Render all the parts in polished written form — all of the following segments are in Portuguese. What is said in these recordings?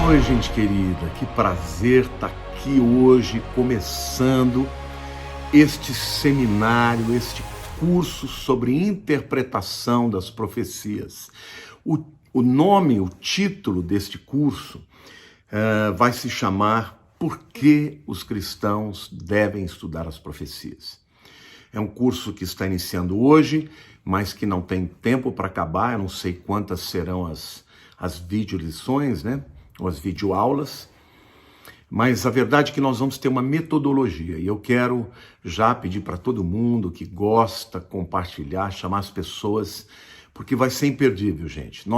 Oi, gente querida, que prazer estar aqui hoje começando este seminário, este curso sobre interpretação das profecias. O nome, o título deste curso vai se chamar Por que os cristãos devem estudar as profecias? É um curso que está iniciando hoje, mas que não tem tempo para acabar. Eu não sei quantas serão as videolições, né? Ou as videoaulas, mas a verdade é que nós vamos ter uma metodologia e eu quero já pedir para todo mundo que gosta, compartilhar, chamar as pessoas, porque vai ser imperdível, gente.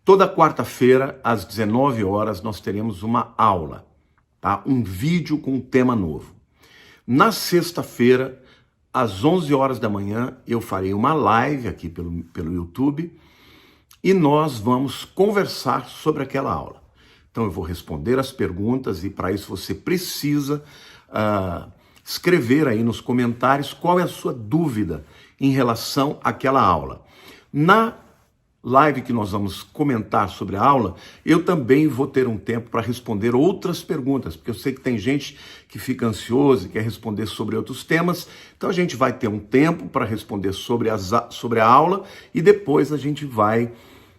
Toda quarta-feira, às 19 horas, nós teremos uma aula, tá? Um vídeo com um tema novo. Na sexta-feira, às 11 horas da manhã, eu farei uma live aqui pelo YouTube e nós vamos conversar sobre aquela aula. Então eu vou responder as perguntas e para isso você precisa escrever aí nos comentários qual é a sua dúvida em relação àquela aula. Na live que nós vamos comentar sobre a aula, eu também vou ter um tempo para responder outras perguntas, porque eu sei que tem gente que fica ansiosa e quer responder sobre outros temas, então a gente vai ter um tempo para responder sobre a aula e depois a gente vai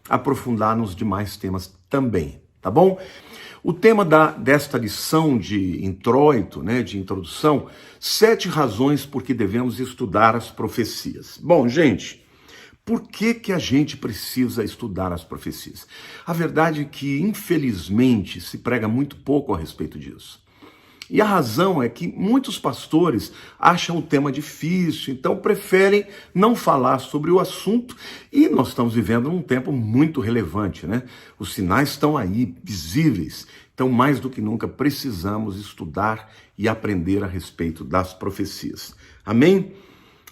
aprofundar nos demais temas também. Tá bom? O tema desta lição de introito, né, de introdução, 7 razões por que devemos estudar as profecias. Bom, gente, por que a gente precisa estudar as profecias? A verdade é que, infelizmente, se prega muito pouco a respeito disso. E a razão é que muitos pastores acham o tema difícil, então preferem não falar sobre o assunto e nós estamos vivendo um tempo muito relevante, né? Os sinais estão aí, visíveis, então mais do que nunca precisamos estudar e aprender a respeito das profecias. Amém?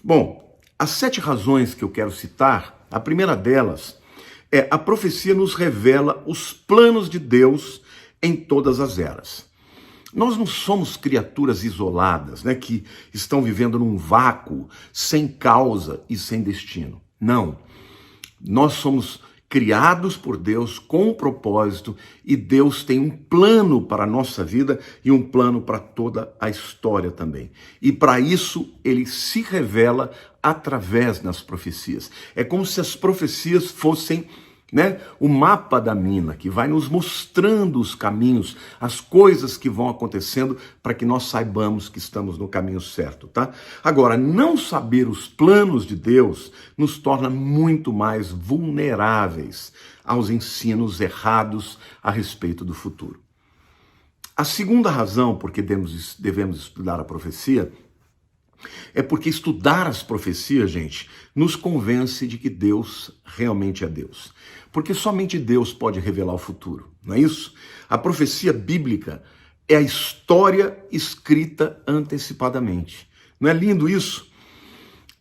Bom, as 7 razões que eu quero citar, a primeira delas é a profecia nos revela os planos de Deus em todas as eras. Nós não somos criaturas isoladas, né, que estão vivendo num vácuo, sem causa e sem destino. Não. Nós somos criados por Deus com um propósito e Deus tem um plano para a nossa vida e um plano para toda a história também. E para isso ele se revela através das profecias. É como se as profecias fossem, né, o mapa da mina, que vai nos mostrando os caminhos, as coisas que vão acontecendo para que nós saibamos que estamos no caminho certo, tá? Agora, não saber os planos de Deus nos torna muito mais vulneráveis aos ensinos errados a respeito do futuro. A segunda razão por que devemos estudar a profecia é porque estudar as profecias, gente, nos convence de que Deus realmente é Deus. Porque somente Deus pode revelar o futuro, não é isso? A profecia bíblica é a história escrita antecipadamente. Não é lindo isso?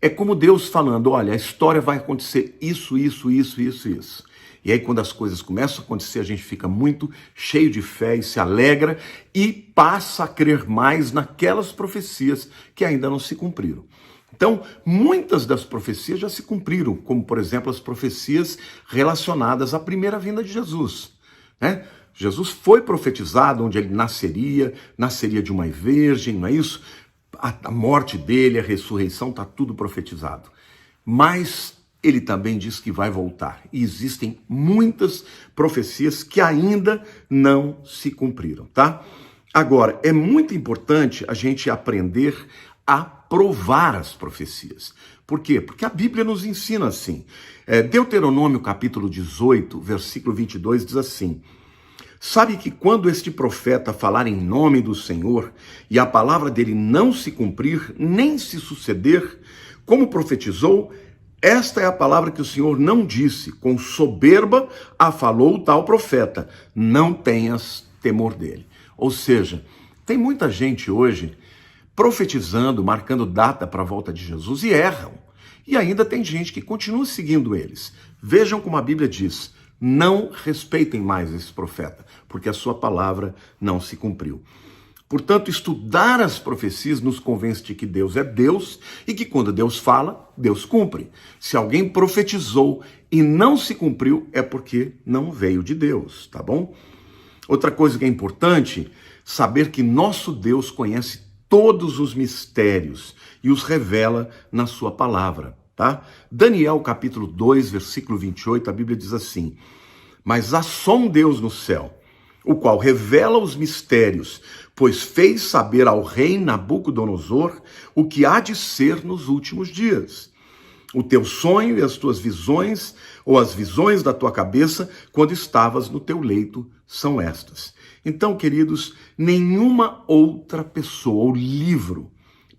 É como Deus falando, olha, a história vai acontecer isso. E aí quando as coisas começam a acontecer, a gente fica muito cheio de fé e se alegra e passa a crer mais naquelas profecias que ainda não se cumpriram. Então, muitas das profecias já se cumpriram, como por exemplo as profecias relacionadas à primeira vinda de Jesus, né? Jesus foi profetizado onde ele nasceria de uma virgem, não é isso? A morte dele, a ressurreição, está tudo profetizado. Mas ele também diz que vai voltar. E existem muitas profecias que ainda não se cumpriram, tá? Agora, é muito importante a gente aprender a provar as profecias. Por quê? Porque a Bíblia nos ensina assim. Deuteronômio capítulo 18, versículo 22 diz assim: sabe que quando este profeta falar em nome do Senhor e a palavra dele não se cumprir, nem se suceder, como profetizou, esta é a palavra que o Senhor não disse, com soberba a falou tal profeta, não tenhas temor dele. Ou seja, tem muita gente hoje profetizando, marcando data para a volta de Jesus e erram. E ainda tem gente que continua seguindo eles. Vejam como a Bíblia diz, não respeitem mais esse profeta, porque a sua palavra não se cumpriu. Portanto, estudar as profecias nos convence de que Deus é Deus e que quando Deus fala, Deus cumpre. Se alguém profetizou e não se cumpriu, é porque não veio de Deus, tá bom? Outra coisa que é importante, saber que nosso Deus conhece todos os mistérios e os revela na sua palavra, tá? Daniel capítulo 2, versículo 28, a Bíblia diz assim: mas há só um Deus no céu, o qual revela os mistérios, pois fez saber ao rei Nabucodonosor o que há de ser nos últimos dias. O teu sonho e as tuas visões, ou as visões da tua cabeça, quando estavas no teu leito, são estas. Então, queridos, nenhuma outra pessoa ou livro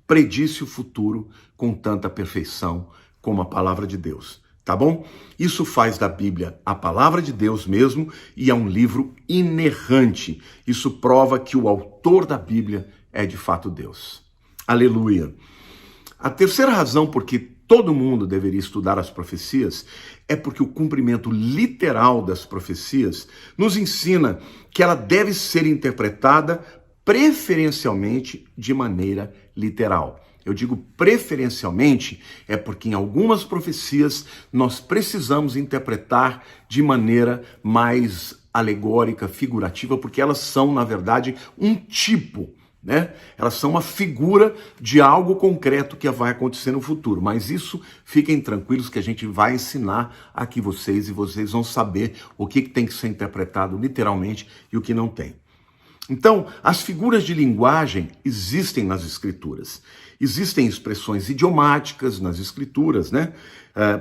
predisse o futuro com tanta perfeição como a palavra de Deus. Tá bom? Isso faz da Bíblia a palavra de Deus mesmo e é um livro inerrante. Isso prova que o autor da Bíblia é de fato Deus. Aleluia. A terceira razão por que todo mundo deveria estudar as profecias é porque o cumprimento literal das profecias nos ensina que ela deve ser interpretada preferencialmente de maneira literal. Eu digo preferencialmente, é porque em algumas profecias nós precisamos interpretar de maneira mais alegórica, figurativa, porque elas são, na verdade, um tipo, né? Elas são uma figura de algo concreto que vai acontecer no futuro. Mas isso, fiquem tranquilos que a gente vai ensinar aqui vocês e vocês vão saber o que tem que ser interpretado literalmente e o que não tem. Então, as figuras de linguagem existem nas escrituras. Existem expressões idiomáticas nas escrituras, né?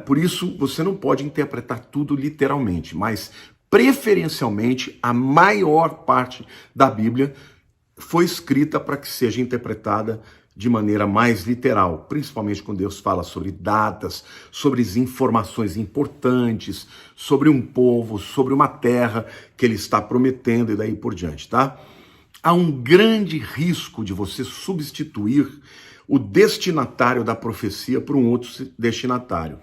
Por isso, você não pode interpretar tudo literalmente, mas preferencialmente a maior parte da Bíblia foi escrita para que seja interpretada de maneira mais literal, principalmente quando Deus fala sobre datas, sobre informações importantes, sobre um povo, sobre uma terra que ele está prometendo e daí por diante, tá? Há um grande risco de você substituir o destinatário da profecia por um outro destinatário.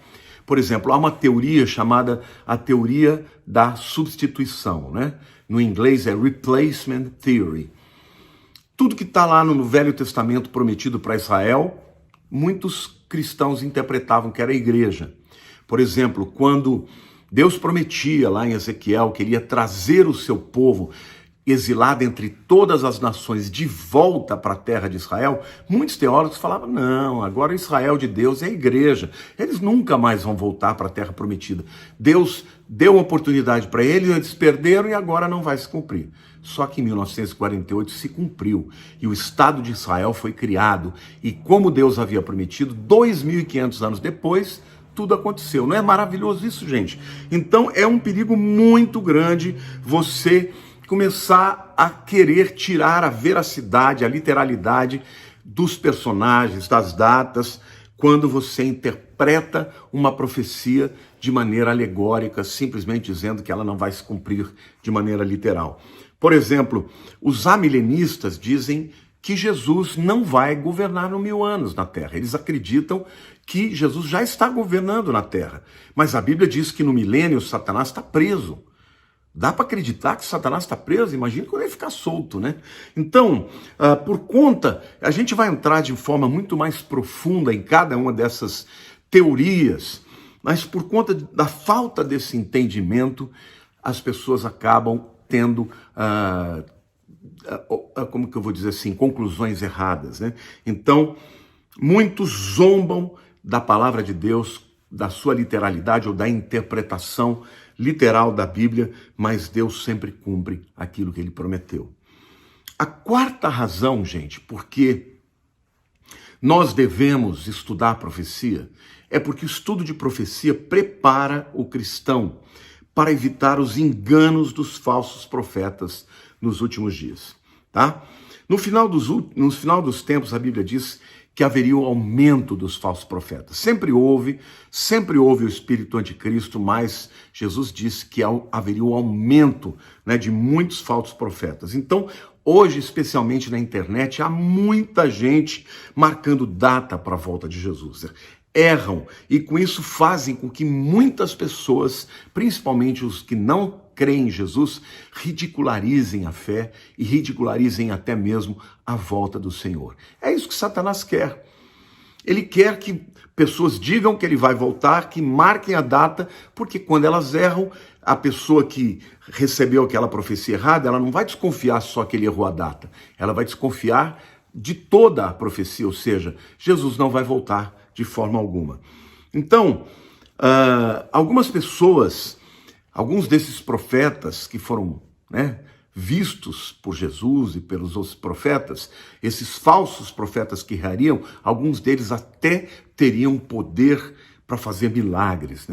Por exemplo, há uma teoria chamada a teoria da substituição, né? No inglês é Replacement Theory. Tudo que está lá no Velho Testamento prometido para Israel, muitos cristãos interpretavam que era a igreja. Por exemplo, quando Deus prometia lá em Ezequiel que ele ia trazer o seu povo exilado entre todas as nações de volta para a terra de Israel, muitos teólogos falavam, não, agora Israel de Deus é a igreja, eles nunca mais vão voltar para a terra prometida. Deus deu uma oportunidade para eles perderam e agora não vai se cumprir. Só que em 1948 se cumpriu e o Estado de Israel foi criado e como Deus havia prometido, 2.500 anos depois, tudo aconteceu. Não é maravilhoso isso, gente? Então é um perigo muito grande você começar a querer tirar a veracidade, a literalidade dos personagens, das datas, quando você interpreta uma profecia de maneira alegórica, simplesmente dizendo que ela não vai se cumprir de maneira literal. Por exemplo, os amilenistas dizem que Jesus não vai governar no 1000 anos na Terra. Eles acreditam que Jesus já está governando na Terra. Mas a Bíblia diz que no milênio Satanás está preso. Dá para acreditar que Satanás está preso? Imagina quando ele ficar solto, né? Então, por conta, a gente vai entrar de forma muito mais profunda em cada uma dessas teorias, mas por conta da falta desse entendimento, as pessoas acabam tendo, como que eu vou dizer assim, conclusões erradas, né? Então, muitos zombam da palavra de Deus, da sua literalidade ou da interpretação literal da Bíblia, mas Deus sempre cumpre aquilo que ele prometeu. A quarta razão, gente, porque nós devemos estudar a profecia, é porque o estudo de profecia prepara o cristão para evitar os enganos dos falsos profetas nos últimos dias, tá? No final dos tempos, a Bíblia diz que haveria o aumento dos falsos profetas. Sempre houve o espírito anticristo, mas Jesus disse que haveria o aumento, né, de muitos falsos profetas. Então, hoje, especialmente na internet, há muita gente marcando data para a volta de Jesus. Erram e com isso fazem com que muitas pessoas, principalmente os que não creem em Jesus, ridicularizem a fé e ridicularizem até mesmo a volta do Senhor. É isso que Satanás quer. Ele quer que pessoas digam que ele vai voltar, que marquem a data, porque quando elas erram, a pessoa que recebeu aquela profecia errada, ela não vai desconfiar só que ele errou a data, ela vai desconfiar de toda a profecia, ou seja, Jesus não vai voltar de forma alguma. Então, algumas pessoas, alguns desses profetas que foram, vistos por Jesus e pelos outros profetas, esses falsos profetas que errariam, alguns deles até teriam poder para fazer milagres,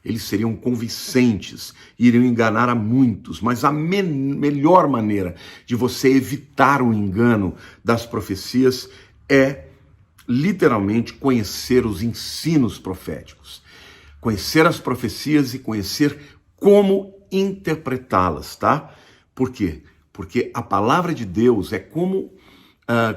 Eles seriam convincentes, iriam enganar a muitos, mas a melhor maneira de você evitar o engano das profecias é literalmente conhecer os ensinos proféticos, conhecer as profecias e conhecer como interpretá-las, tá? Por quê? Porque a palavra de Deus é como,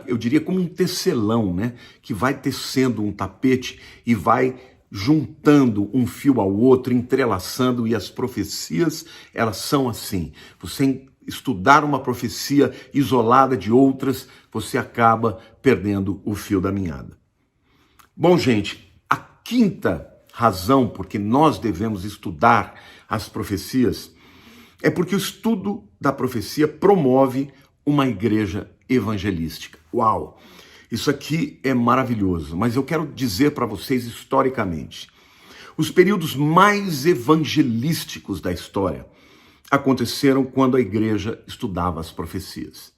eu diria, como um tecelão, que vai tecendo um tapete e vai juntando um fio ao outro, entrelaçando, e as profecias, elas são assim. Você estudar uma profecia isolada de outras, você acaba perdendo o fio da meada. Bom, gente, a quinta razão por que nós devemos estudar as profecias é porque o estudo da profecia promove uma igreja evangelística. Uau! Isso aqui é maravilhoso, mas eu quero dizer para vocês historicamente, os períodos mais evangelísticos da história aconteceram quando a igreja estudava as profecias.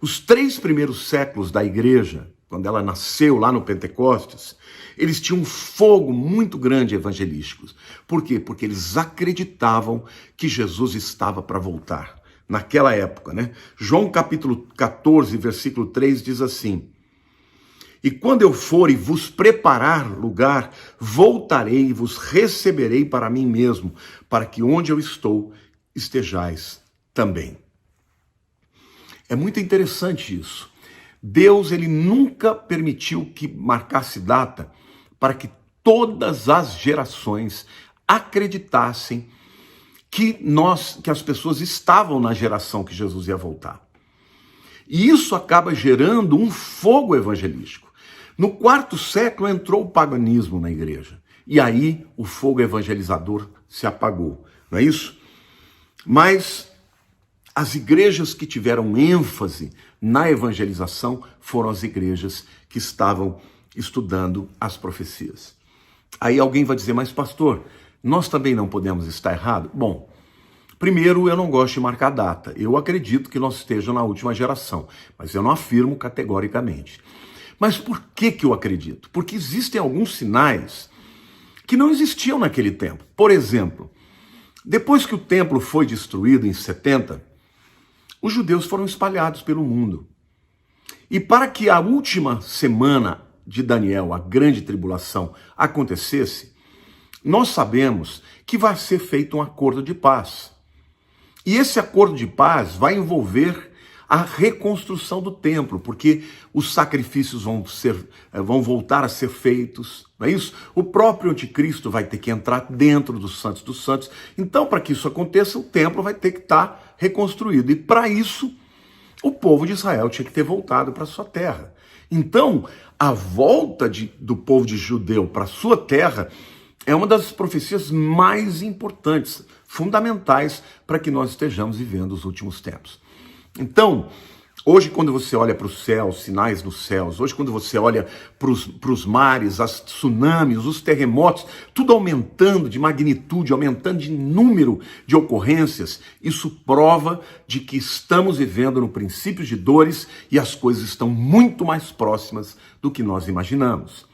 Os 3 primeiros séculos da igreja, quando ela nasceu lá no Pentecostes, eles tinham um fogo muito grande evangelístico. Por quê? Porque eles acreditavam que Jesus estava para voltar. Naquela época, João capítulo 14, versículo 3 diz assim: "E quando eu for e vos preparar lugar, voltarei e vos receberei para mim mesmo, para que onde eu estou, estejais também." É muito interessante isso. Deus, ele nunca permitiu que marcasse data para que todas as gerações acreditassem que as pessoas estavam na geração que Jesus ia voltar. E isso acaba gerando um fogo evangelístico. No 4º século entrou o paganismo na igreja. E aí o fogo evangelizador se apagou, não é isso? Mas as igrejas que tiveram ênfase na evangelização foram as igrejas que estavam estudando as profecias. Aí alguém vai dizer, mas pastor, nós também não podemos estar errados? Bom, primeiro, eu não gosto de marcar data. Eu acredito que nós estejamos na última geração, mas eu não afirmo categoricamente. Mas por que eu acredito? Porque existem alguns sinais que não existiam naquele tempo. Por exemplo, depois que o templo foi destruído em 70, os judeus foram espalhados pelo mundo. E para que a última semana de Daniel, a grande tribulação, acontecesse, nós sabemos que vai ser feito um acordo de paz. E esse acordo de paz vai envolver a reconstrução do templo, porque os sacrifícios vão voltar a ser feitos, não é isso? O próprio anticristo vai ter que entrar dentro dos santos. Então, para que isso aconteça, o templo vai ter que estar reconstruído. E para isso, o povo de Israel tinha que ter voltado para sua terra. Então, a volta do povo de judeu para sua terra é uma das profecias mais importantes, fundamentais, para que nós estejamos vivendo os últimos tempos. Então, hoje quando você olha para os céus, sinais nos céus, hoje quando você olha para os mares, as tsunamis, os terremotos, tudo aumentando de magnitude, aumentando de número de ocorrências, isso prova de que estamos vivendo no princípio de dores e as coisas estão muito mais próximas do que nós imaginamos.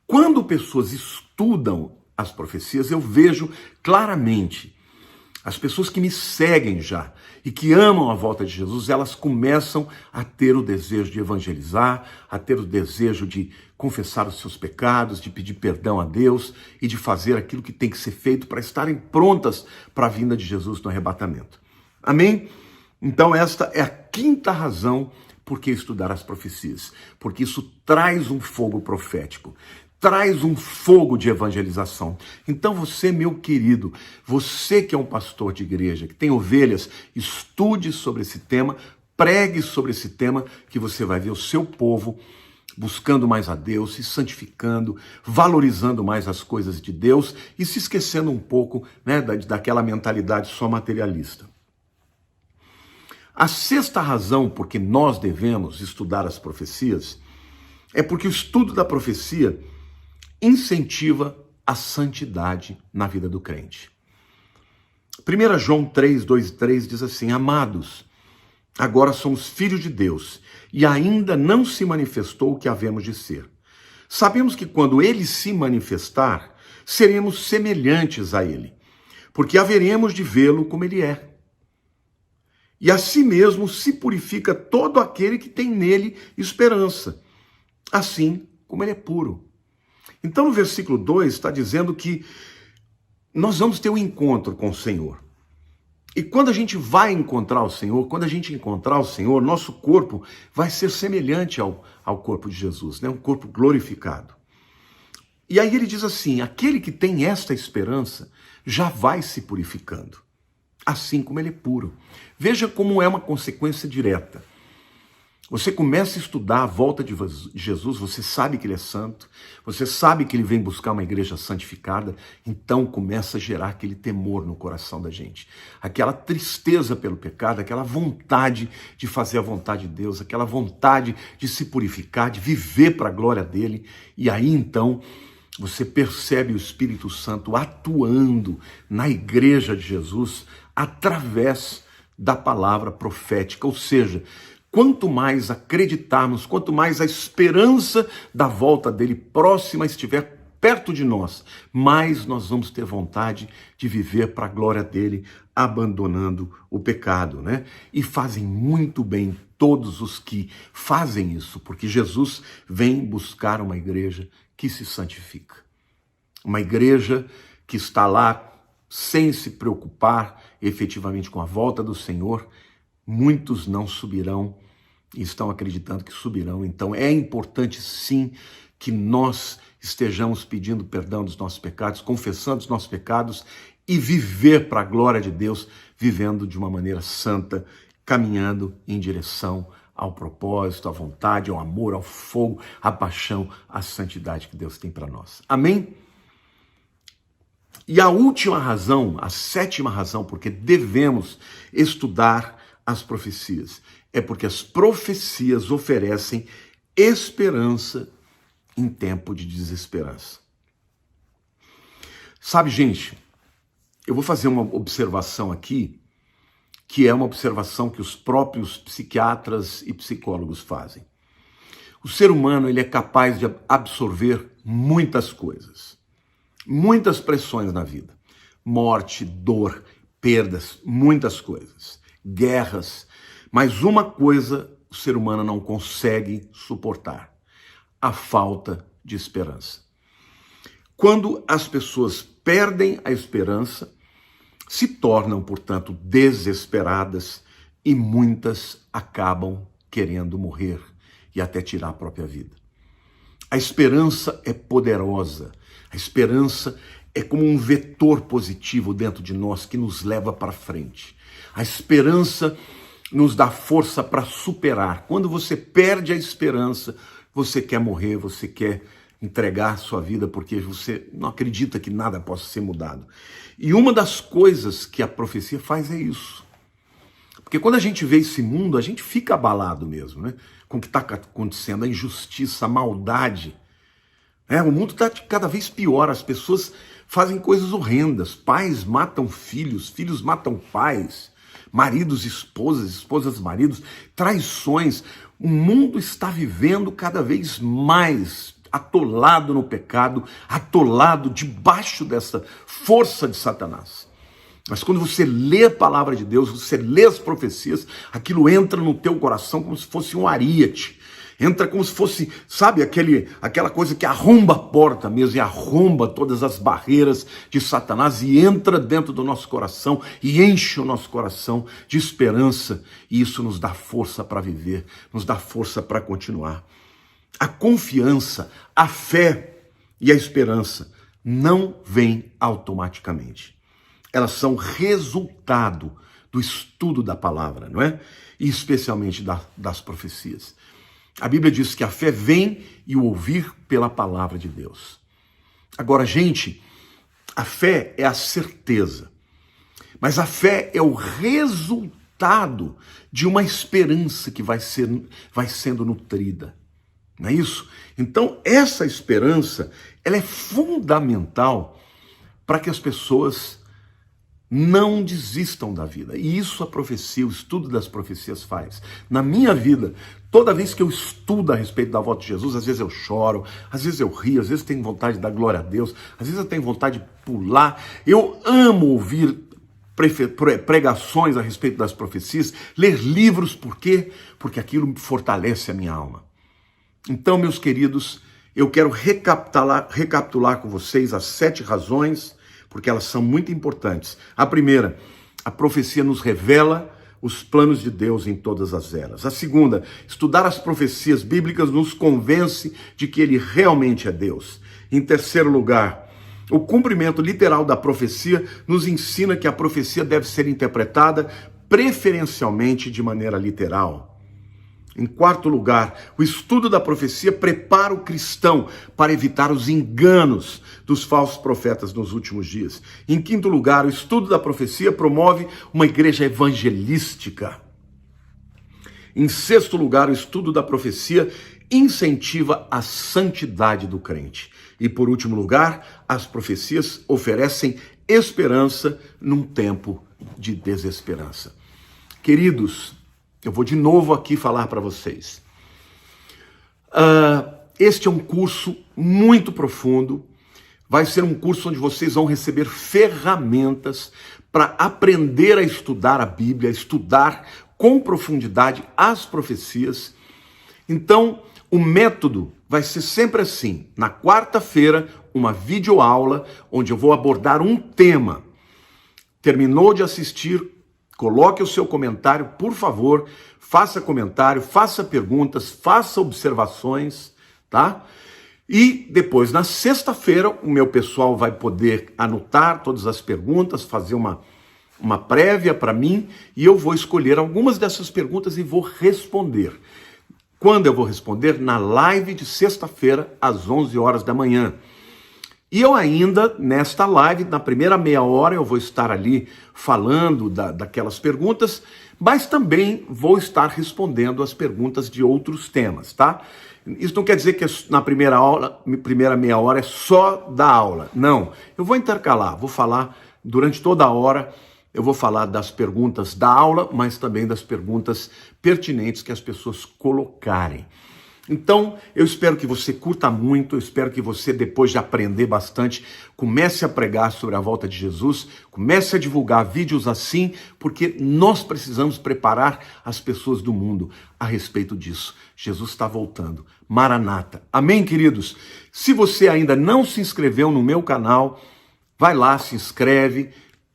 Quando pessoas estudam as profecias, eu vejo claramente as pessoas que me seguem já e que amam a volta de Jesus, elas começam a ter o desejo de evangelizar, a ter o desejo de confessar os seus pecados, de pedir perdão a Deus e de fazer aquilo que tem que ser feito para estarem prontas para a vinda de Jesus no arrebatamento. Amém? Então esta é a quinta razão por que estudar as profecias, porque isso traz um fogo profético, traz um fogo de evangelização. Então você, meu querido, você que é um pastor de igreja, que tem ovelhas, estude sobre esse tema, pregue sobre esse tema, que você vai ver o seu povo buscando mais a Deus, se santificando, valorizando mais as coisas de Deus e se esquecendo um pouco, né, daquela mentalidade só materialista. A sexta razão por que nós devemos estudar as profecias é porque o estudo da profecia incentiva a santidade na vida do crente. 1 João 3, 2 e 3 diz assim: Amados, agora somos filhos de Deus e ainda não se manifestou o que havemos de ser. Sabemos que quando ele se manifestar, seremos semelhantes a ele, porque haveremos de vê-lo como ele é. E assim mesmo se purifica todo aquele que tem nele esperança, assim como ele é puro. Então no versículo 2 está dizendo que nós vamos ter um encontro com o Senhor. E quando a gente vai encontrar o Senhor, quando a gente encontrar o Senhor, nosso corpo vai ser semelhante ao corpo de Jesus, né? Um corpo glorificado. E aí ele diz assim, aquele que tem esta esperança já vai se purificando, assim como ele é puro. Veja como é uma consequência direta. Você começa a estudar a volta de Jesus, você sabe que ele é santo, você sabe que ele vem buscar uma igreja santificada, então começa a gerar aquele temor no coração da gente. Aquela tristeza pelo pecado, aquela vontade de fazer a vontade de Deus, aquela vontade de se purificar, de viver para a glória dele. E aí então você percebe o Espírito Santo atuando na igreja de Jesus através da palavra profética, ou seja, quanto mais acreditarmos, quanto mais a esperança da volta dele próxima estiver perto de nós, mais nós vamos ter vontade de viver para a glória dele, abandonando o pecado, né? E fazem muito bem todos os que fazem isso, porque Jesus vem buscar uma igreja que se santifica. Uma igreja que está lá sem se preocupar efetivamente com a volta do Senhor. Muitos não subirão e estão acreditando que subirão. Então é importante sim que nós estejamos pedindo perdão dos nossos pecados, confessando os nossos pecados e viver para a glória de Deus, vivendo de uma maneira santa, caminhando em direção ao propósito, à vontade, ao amor, ao fogo, à paixão, à santidade que Deus tem para nós. Amém? E a última razão, a sétima razão, porque devemos estudar as profecias, é porque as profecias oferecem esperança em tempo de desesperança. Sabe, gente, eu vou fazer uma observação aqui, que é uma observação que os próprios psiquiatras e psicólogos fazem. O ser humano, ele é capaz de absorver muitas coisas, muitas pressões na vida. Morte, dor, perdas, muitas coisas. Guerras, mas uma coisa o ser humano não consegue suportar: a falta de esperança. Quando as pessoas perdem a esperança, se tornam, portanto, desesperadas e muitas acabam querendo morrer e até tirar a própria vida. A esperança é poderosa, a esperança é como um vetor positivo dentro de nós que nos leva para frente. A esperança nos dá força para superar. Quando você perde a esperança, você quer morrer, você quer entregar a sua vida porque você não acredita que nada possa ser mudado. E uma das coisas que a profecia faz é isso. Porque quando a gente vê esse mundo, a gente fica abalado mesmo, né? Com o que está acontecendo, a injustiça, a maldade. O mundo está cada vez pior, as pessoas fazem coisas horrendas. Pais matam filhos, filhos matam pais. Maridos, esposas, esposas, maridos, traições. O mundo está vivendo cada vez mais atolado no pecado, atolado debaixo dessa força de Satanás. Mas quando você lê a palavra de Deus, você lê as profecias, aquilo entra no teu coração como se fosse um ariete. Entra como se fosse, sabe, aquela coisa que arromba a porta mesmo, e arromba todas as barreiras de Satanás, e entra dentro do nosso coração, e enche o nosso coração de esperança, e isso nos dá força para viver, nos dá força para continuar. A confiança, a fé e a esperança não vêm automaticamente. Elas são resultado do estudo da palavra, não é? E especialmente das profecias. A Bíblia diz que a fé vem e o ouvir pela palavra de Deus. Agora, gente, a fé é a certeza, mas a fé é o resultado de uma esperança que vai sendo nutrida. Não é isso? Então, essa esperança, ela é fundamental para que as pessoas não desistam da vida. E isso a profecia, o estudo das profecias faz. Na minha vida, toda vez que eu estudo a respeito da volta de Jesus, às vezes eu choro, às vezes eu rio, às vezes tenho vontade de dar glória a Deus, às vezes eu tenho vontade de pular. Eu amo ouvir pregações a respeito das profecias, ler livros, por quê? Porque aquilo fortalece a minha alma. Então, meus queridos, eu quero recapitular com vocês as 7 razões, porque elas são muito importantes. A primeira, a profecia nos revela os planos de Deus em todas as eras. A segunda, estudar as profecias bíblicas nos convence de que Ele realmente é Deus. Em terceiro lugar, o cumprimento literal da profecia nos ensina que a profecia deve ser interpretada preferencialmente de maneira literal. Em quarto lugar, o estudo da profecia prepara o cristão para evitar os enganos dos falsos profetas nos últimos dias. Em quinto lugar, o estudo da profecia promove uma igreja evangelística. Em sexto lugar, o estudo da profecia incentiva a santidade do crente. E por último lugar, as profecias oferecem esperança num tempo de desesperança. Queridos, eu vou de novo aqui falar para vocês. Este é um curso muito profundo. Vai ser um curso onde vocês vão receber ferramentas para aprender a estudar a Bíblia, a estudar com profundidade as profecias. Então, o método vai ser sempre assim. Na quarta-feira, uma videoaula onde eu vou abordar um tema. Terminou de assistir, coloque o seu comentário, por favor, faça comentário, faça perguntas, faça observações, tá? E depois, na sexta-feira, o meu pessoal vai poder anotar todas as perguntas, fazer uma prévia para mim, e eu vou escolher algumas dessas perguntas e vou responder. Quando eu vou responder? Na live de sexta-feira, às 11 horas da manhã. E eu ainda, nesta live, na primeira meia hora, eu vou estar ali falando daquelas perguntas, mas também vou estar respondendo as perguntas de outros temas, tá? Isso não quer dizer que na primeira meia hora é só da aula. Não, eu vou intercalar, vou falar durante toda a hora, eu vou falar das perguntas da aula, mas também das perguntas pertinentes que as pessoas colocarem. Então, eu espero que você curta muito, eu espero que você, depois de aprender bastante, comece a pregar sobre a volta de Jesus, comece a divulgar vídeos assim, porque nós precisamos preparar as pessoas do mundo a respeito disso. Jesus está voltando. Maranata. Amém, queridos? Se você ainda não se inscreveu no meu canal, vai lá, se inscreve,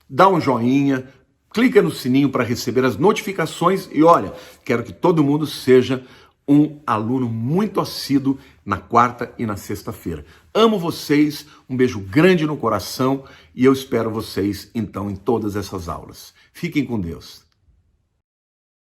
dá um joinha, clica no sininho para receber as notificações e olha, quero que todo mundo seja um aluno muito assíduo na quarta e na sexta-feira. Amo vocês, um beijo grande no coração e eu espero vocês então em todas essas aulas. Fiquem com Deus.